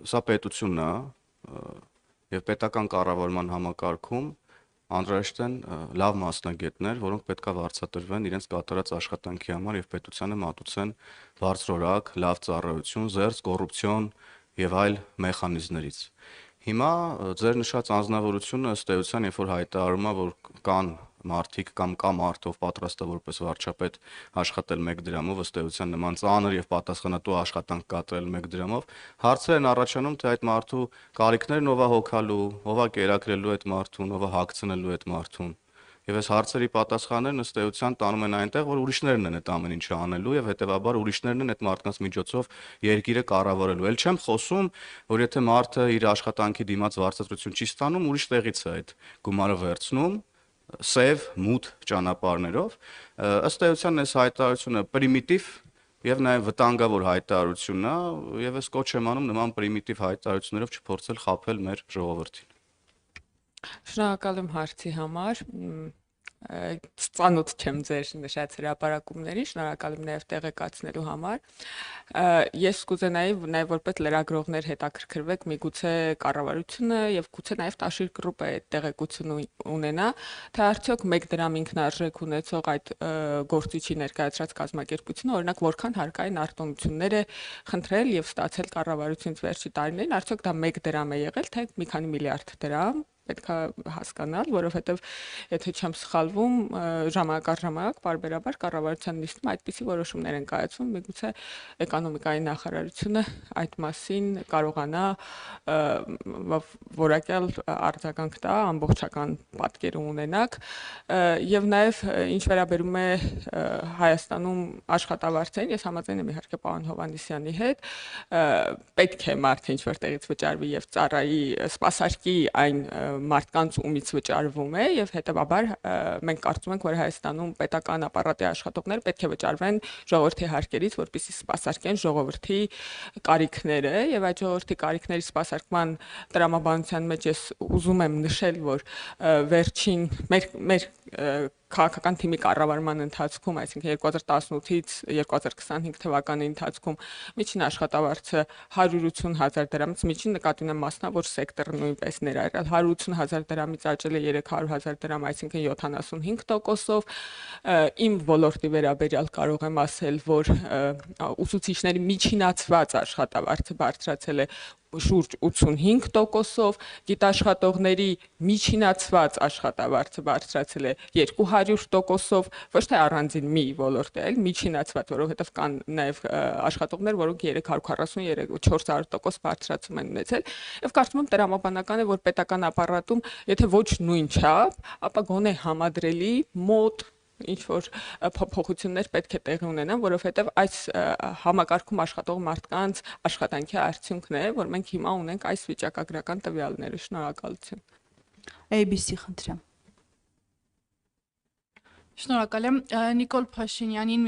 սա պետությունն է եւ պետական կառավարման համակարգում անհրաժեշտ են լավ մասնագետներ, որոնք պետքա վարձատրվեն իրենց կատարած աշխատանքի համար եւ պետությանը մատուցեն բարձրորակ, լավ ծառայություն, զերծ կոռուպցիոն եւ այլ մեխանիզմներից։ Հիմա ձեր նշած անձնավորությունը ըստ էության, երբ որ հայտարարում է, որ կան մարդիկ կամ կա մարդ, ով պատրաստ է որպես վարչապետ աշխատել 1 դրամով, ըստ էության նման ծանր եւ պատասխանատու աշխատանք կատարել 1 դրամով, հարցեր են առաջանում, թե այդ մարդու կարիքներն ով է հոգալու, ով է կերակրելու այդ մարդուն, ով է հագցնելու այդ մարդուն։ Եվ այս հարցերի պատասխաններն ըստ էության տանում են այնտեղ, որ ուրիշներն են այդ ամեն ինչը անելու եւ հետեւաբար ուրիշներն են այդ մարդկանց միջոցով երկիրը կառավարելու։ Էլ չեմ խոսում, որ եթե մարդը իր աշխատանքի դիմաց վարձատրություն չի ստանում, ուրիշ տեղից է այդ գումարը վերցնում, սև, մութ ճանապարհներով, ըստ էության այս հայտարարությունը պրիմիտիվ եւ նաեւ վտանգավոր հայտարարություն է, եւ ես կոչ եմ անում նման պրիմիտիվ հայտարարություններով չփորձել խաբել մեր ժողովրդին։ Շնորհակալ եմ հարցի համար։ Ծանոթ չեմ ձեր նշած հրապարակումներին, շնորհակալ եմ նաև տեղեկացնելու համար։ Ես կուզենայի նաև որպես լրագրողներ հետաքրքրվեք միգուցե կառավարությունը եւ գուցե նաև Տաշիր գրուպը այդ տեղեկությունը ունենա, թե արդյոք 1 դրամ ինքնարժեք ունեցող այդ գործիչի ներկայացրած կազմակերպությունը, օրինակ, որքան հարկային արտոնություններ է խնդրել եւ ստացել կառավարությունից վերջի տարիներին, արդյոք դա 1 դրամ է եղել, թե մի քանի միլիարդ դրամ։ Պետք է հասկանալ, որովհետև եթե չեմ սխալվում, ժամանակ առ ժամանակ բարբերաբար կառավարության նիստում այդպիսի որոշումներ են կայացվում, միգուցե էկոնոմիկայի նախարարությունը այդ մասին կարողանա որակյալ արձագանք տա, ամբողջական պատկեր ունենաք, եւ նաեւ ինչ վերաբերում է Հայաստանում աշխատավարձերին, ես համաձայն եմ իհարկե պարոն Հովհաննիսյանի հետ, պետք է մարդը ինչ որ տեղից վճարվի եւ ծառայի սպասարկի այն մարդկանց ումից վճարվում է եւ հետեւաբար մենք կարծում ենք, որ Հայաստանում պետական ապարատի աշխատողներ պետք է վճարվեն ժողովրդի հարկերից, որպեսզի սպասարկեն ժողովրդի կարիքները եւ այդ ժողովրդի կարիքների սպասարկման տրամաբանության մեջ ես ուզում եմ նշել, որ վերջին մեր քաղաքական թիմի կառավարման ընթացքում, այսինքն 2018-ից 2025 թվականի ընթացքում միջին աշխատավարձը 180,000 դրամից միջին նկատի ունեմ մասնավոր սեկտորը նույնպես ներառյալ 180,000 դրամից աճել է 300,000 դրամ, այսինքն 75%-ով։ Իմ ոլորտի վերաբերյալ կարող եմ ասել, որ ուսուցիչների միջինացված աշխատավարձը բարձրացել է շուրջ 85%-ով, գիտաշխատողների միջինացված աշխատավարձը բարձրացել է 200%-ով, ոչ թե առանձին մի ոլորտի, այլ միջինացված, որովհետև կան նաև աշխատողներ, որոնք 340-400% բարձրացում են ունեցել, եւ կարծում եմ տրամաբանական է, որ պետական ապարատում, եթե ոչ նույն չափ, ապա գոնե համադրելի մոտ ինչ որ փոփոխություններ պետք է տեղի ունենան, որովհետև այս համակարգում աշխատող մարդկանց աշխատանքի արդյունքն է, որ մենք հիմա ունենք այս վիճակագրական տվյալները։ Շնորհակալություն։ ABC խնդրեմ։ Շնորհակալ եմ Նիկոլ Փաշինյանին